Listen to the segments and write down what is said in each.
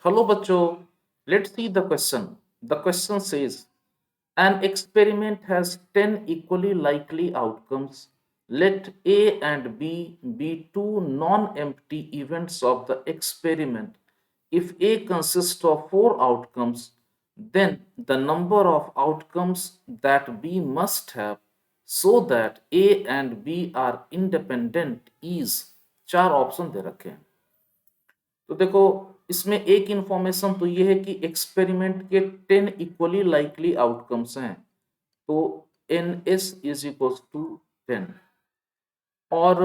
Hello, bachcho. Let's see the question. The question says an experiment has 10 equally likely outcomes. Let A and B be two non empty events of the experiment. If A consists of four outcomes, then the number of outcomes that B must have so that A and B are independent is चार option दे रखे हैं। तो देखो इसमें एक information तो ये है कि एक्सपेरिमेंट के 10 इक्वली लाइकली आउटकम्स हैं, तो n S is equal to 10 और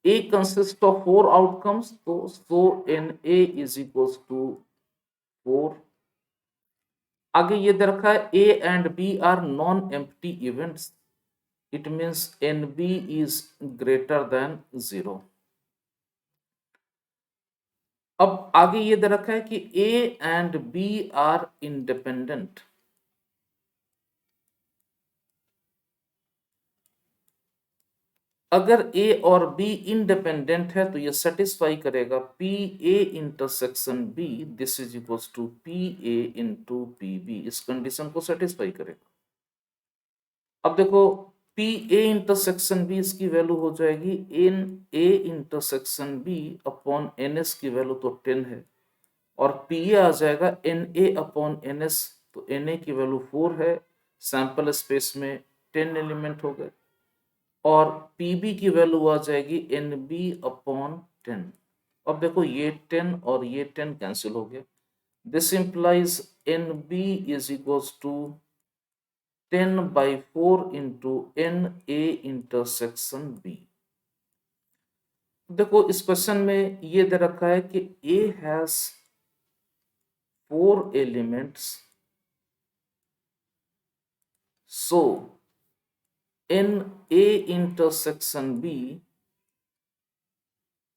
A consist of four outcomes, तो so N A is equal to 4। आगे ये दे रखा है A and B are non empty events, it means n B is greater than 0। अब आगे ये दे रखा है कि A and B are independent. अगर ए और बी इंडिपेंडेंट है तो ये सेटिस्फाई करेगा P A intersection B this is equals to P A into P B, इस कंडीशन को सेटिस्फाई करेगा। अब देखो पी ए इंटरसेक्शन बी इसकी वैल्यू हो जाएगी N A intersection B upon N S की वैल्यू तो 10 है, और पी ए आ जाएगा N A upon N S, तो एन ए की वैल्यू 4 है, सैंपल स्पेस में 10 एलिमेंट हो गए, और पीबी की वैल्यू आ जाएगी एन बी अपॉन 10। अब देखो ये 10 और ये 10 कैंसिल हो गया, this implies N B is equals to 10/4 into N A intersection B. देखो इस क्वेश्चन में ये दे रखा है कि A has 4 elements, so N A intersection B,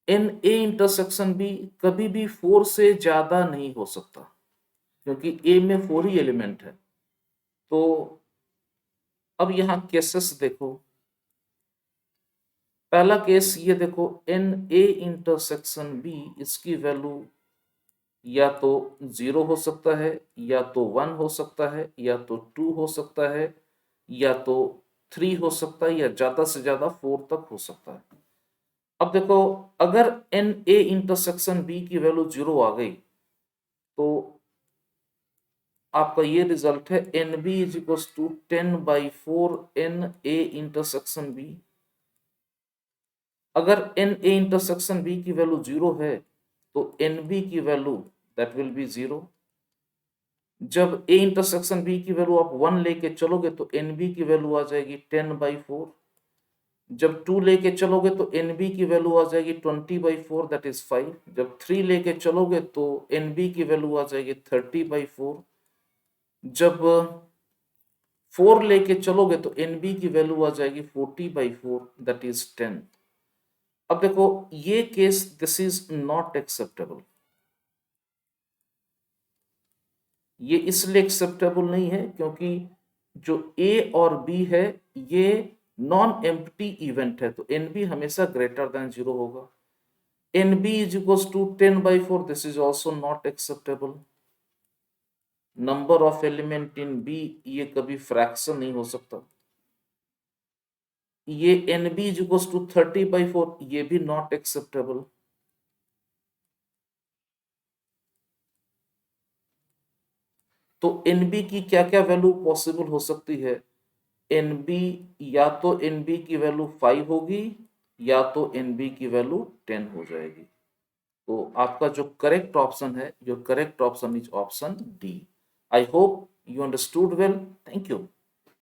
N A intersection B कभी भी 4 से ज्यादा नहीं हो सकता, क्योंकि ए में 4 ही एलिमेंट है। तो अब यहां केसेस देखो, पहला केस ये देखो एन ए इंटरसेक्शन बी, इसकी वैल्यू या तो 0 हो सकता है, या तो 1 हो सकता है, या तो 2 हो सकता है, या तो 3 हो सकता है, या ज्यादा से ज्यादा 4 तक हो सकता है। अब देखो अगर एन ए इंटरसेक्शन बी की वैल्यू 0 आ गई तो आपका ये रिजल्ट है N B is equal to 10/4 N A intersection B. अगर एन ए इंटरसेक्शन बी की वैल्यू 0 है तो एन बी की वैल्यू दैट विल बी 0। जब ए इंटरसेक्शन बी की वैल्यू आप 1 लेके चलोगे तो एन बी की वैल्यू आ जाएगी 10/4। जब 2 लेके चलोगे तो एन बी की वैल्यू आ जाएगी 20/4 दैट इज 5। जब 3 लेके चलोगे तो एन बी की वैल्यू आ जाएगी 30/4। जब 4 लेके चलोगे तो एन बी की वैल्यू आ जाएगी 40/4 दैट इज 10। अब देखो ये case this is not acceptable, ये इसलिए एक्सेप्टेबल नहीं है क्योंकि जो ए और बी है ये नॉन एम्प्टी इवेंट है, तो एन बी हमेशा ग्रेटर देन 0 होगा। N B is equal to 10/4 this is also not acceptable. Number of element in B ये कभी फ्रैक्शन नहीं हो सकता। ये N B is equal to 30/4 ये भी नॉट एक्सेप्टेबल। तो एन बी की क्या क्या वैल्यू पॉसिबल हो सकती है? एन बी या तो एन बी की वैल्यू 5 होगी, या तो एन बी की वैल्यू 10 हो जाएगी। तो आपका जो करेक्ट ऑप्शन है, your correct option is option D. I hope you understood well. Thank you.